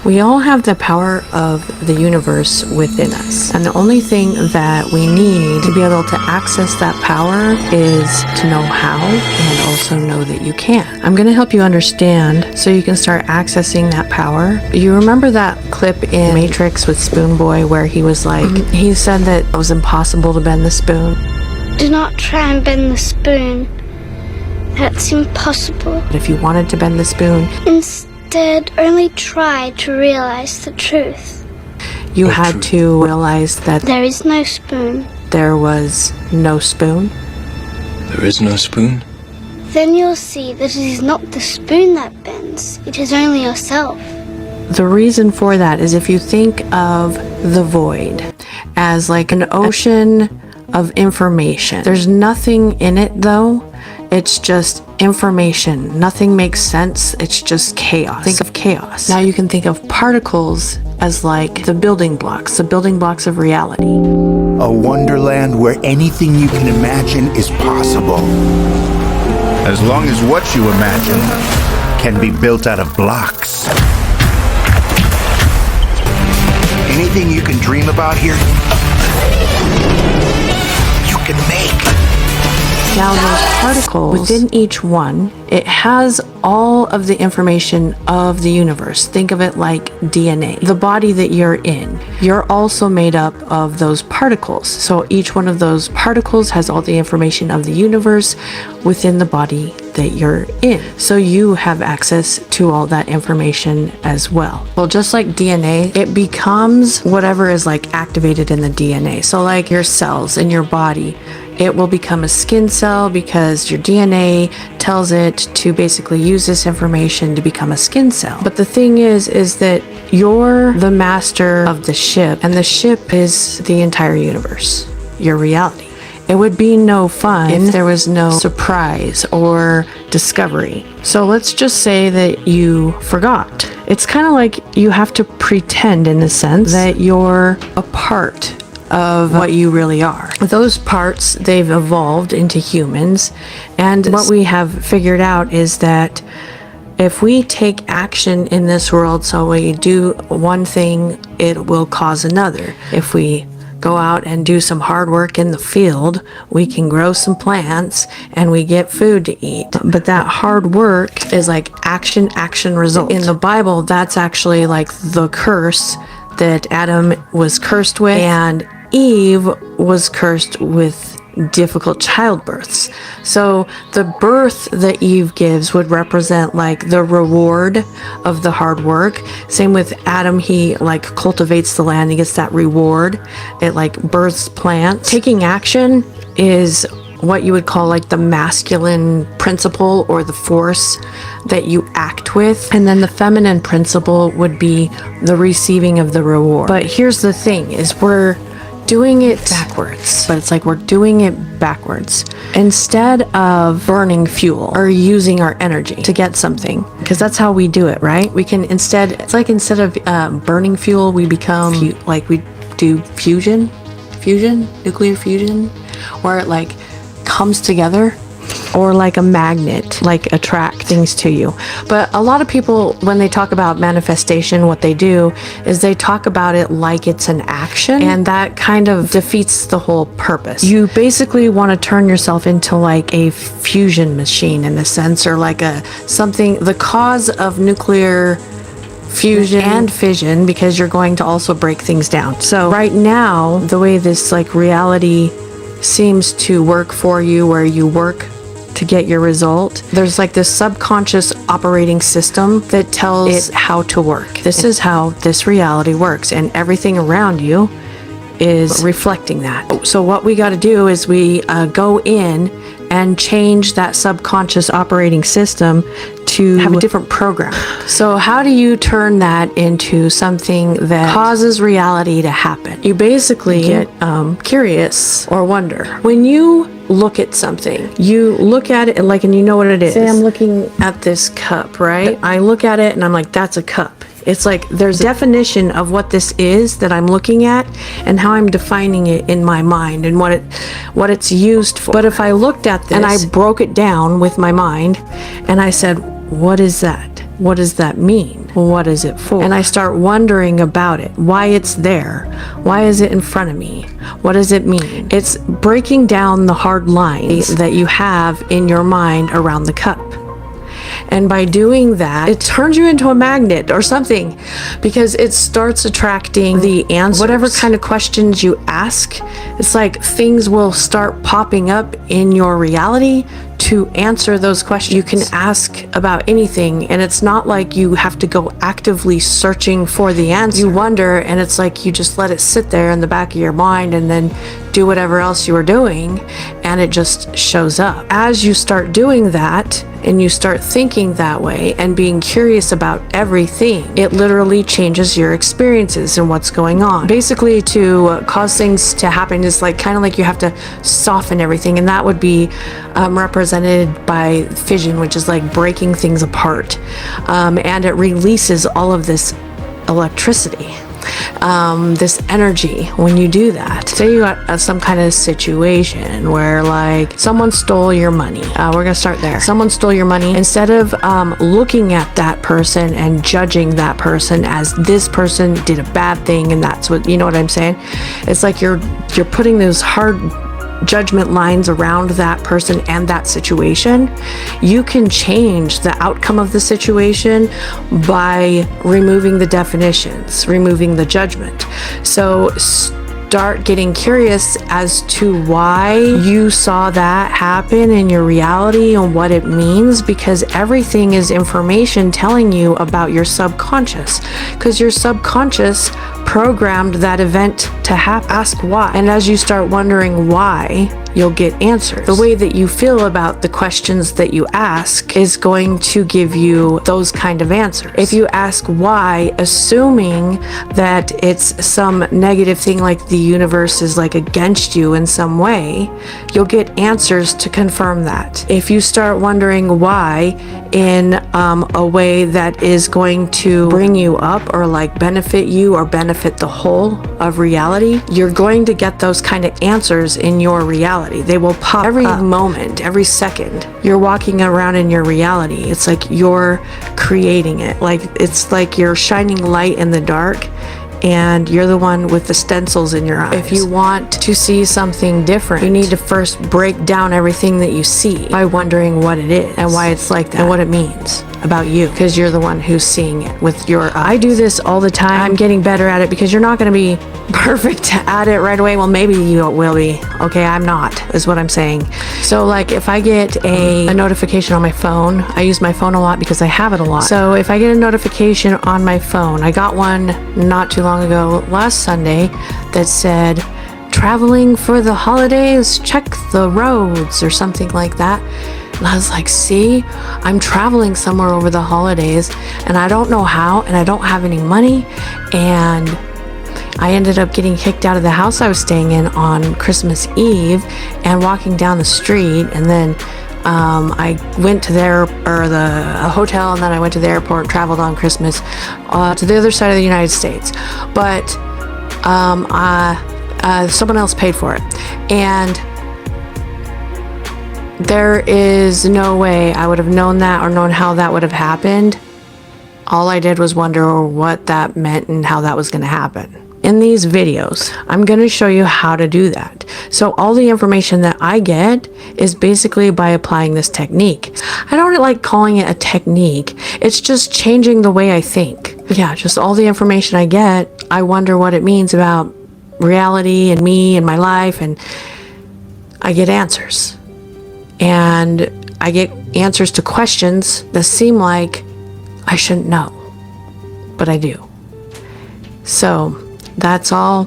We all have the power of the universe within us. And the only thing that we need to be able to access that power is to know how and also know that you can. I'm going to help you understand so you can start accessing that power. You remember that clip in Matrix with Spoon Boy where he was like, he said that it was impossible to bend the spoon. Do not try and bend the spoon. That's impossible. If you wanted to bend the spoon, Instead, only try to realize the truth. you had to realize that There is no spoon. there was no spoon. There is no spoon? Then you'll see that it is not the spoon that bends. It is only yourself. The reason for that is if you think of the void as like an ocean of information. There's nothing in it though. It's just information. Nothing makes sense. It's just chaos. Think of chaos. Now you can think of particles as like the building blocks of reality. A wonderland where anything you can imagine is possible. As long as what you imagine can be built out of blocks. Anything you can dream about here, you can make. Now those particles, within each one, it has all of the information of the universe. Think of it like DNA. The body that you're in, you're also made up of those particles. So each one of those particles has all the information of the universe within the body that you're in. So you have access to all that information as well. Well, just like DNA, it becomes whatever is like activated in the DNA. So like your cells in your body, it will become a skin cell because your DNA tells it to basically use this information to become a skin cell. But the thing is that you're the master of the ship, and the ship is the entire universe, your reality. It would be no fun if there was no surprise or discovery. So let's just say that you forgot. It's kind of like you have to pretend in a sense that you're a part of what you really are. Those parts, they've evolved into humans, and what we have figured out is that if we take action in this world, so we do one thing, it will cause another. If we go out and do some hard work in the field, we can grow some plants and we get food to eat. But that hard work is like action, result. In the Bible, that's actually like the curse that Adam was cursed with, and Eve was cursed with difficult childbirths. So the birth that Eve gives would represent like the reward of the hard work. Same with Adam, he like cultivates the land, he gets that reward. It like births plants. Taking action is what you would call like the masculine principle or the force that you act with, and then the feminine principle would be the receiving of the reward. But here's the thing is we're doing it backwards. But it's like we're doing it backwards. Instead of burning fuel or using our energy to get something, because that's how we do it, right? We can instead of burning fuel, we become like we do fusion, nuclear fusion, where it like comes together, or like a magnet, like attract things to you. But a lot of people, when they talk about manifestation, what they do is they talk about it like it's an action, and that kind of defeats the whole purpose. You basically want to turn yourself into like a fusion machine in a sense, or like the cause of nuclear fusion and fission, because you're going to also break things down. So right now, the way this like reality seems to work for you, where you work to get your result, there's like this subconscious operating system that tells it how to work. This is how this reality works, and everything around you is reflecting that. So what we got to do is we go in and change that subconscious operating system to have a different program. So how do you turn that into something that causes reality to happen? You basically get curious or wonder. When you look at something, you look at it and you know what it is. Say I'm looking at this cup, right? I look at it and I'm like, that's a cup. It's like there's a definition of what this is that I'm looking at and how I'm defining it in my mind and what it's used for. But if I looked at this and I broke it down with my mind and I said, what is that? what does that mean? What is it for? And I start wondering about it, why it's there. Why is it in front of me? What does it mean? It's breaking down the hard lines that you have in your mind around the cup. And by doing that, it turns you into a magnet or something, because it starts attracting the answers. Whatever kind of questions you ask, it's like things will start popping up in your reality to answer those questions. You can ask about anything, and it's not like you have to go actively searching for the answer. You wonder, and it's like you just let it sit there in the back of your mind and then do whatever else you were doing, and it just shows up. As you start doing that, and you start thinking that way and being curious about everything, it literally changes your experiences and what's going on. Basically, to cause things to happen is like kind of like you have to soften everything, and that would be represented by fission, which is like breaking things apart, and it releases all of this electricity, this energy when you do that. Say you got some kind of situation where like someone stole your money. We're gonna start there. Someone stole your money. Instead of looking at that person and judging that person as this person did a bad thing and that's what, you know what I'm saying? It's like you're putting those hard judgment lines around that person and that situation. You can change the outcome of the situation by removing the definitions, removing the judgment. So start getting curious as to why you saw that happen in your reality and what it means, because everything is information telling you about your subconscious, because your subconscious programmed that event to happen. Ask why. And as you start wondering why, you'll get answers. The way that you feel about the questions that you ask is going to give you those kind of answers. If you ask why, assuming that it's some negative thing, like the universe is like against you in some way, you'll get answers to confirm that. If you start wondering why in a way that is going to bring you up or like benefit you or benefit the whole of reality, you're going to get those kind of answers in your reality. They will pop every moment, every second. You're walking around in your reality. It's like you're creating it. Like it's like you're shining light in the dark, and you're the one with the stencils in your eyes. If you want to see something different, you need to first break down everything that you see by wondering what it is and why it's like that and what it means about you, because you're the one who's seeing it with your eyes. I do this all the time. I'm getting better at it, because you're not going to be perfect at it right away. Well, maybe you will be. Okay, I'm not, is what I'm saying. So like if I get a notification on my phone, I use my phone a lot because I have it a lot. So if I get a notification on my phone, I got one not too long ago, last Sunday, that said, traveling for the holidays, check the roads, or something like that. And I was like, see, I'm traveling somewhere over the holidays and I don't know how, and I don't have any money, and I ended up getting kicked out of the house I was staying in on Christmas Eve and walking down the street, and then I went to the hotel, and then I went to the airport, traveled on Christmas to the other side of the United States. But someone else paid for it. And there is no way I would have known that or known how that would have happened. All I did was wonder what that meant and how that was going to happen. In these videos, I'm going to show you how to do that. So all the information that I get is basically by applying this technique. I don't like calling it a technique. It's just changing the way I think. Yeah, just all the information I get, I wonder what it means about reality and me and my life, and I get answers. And I get answers to questions that seem like I shouldn't know, but I do. So that's all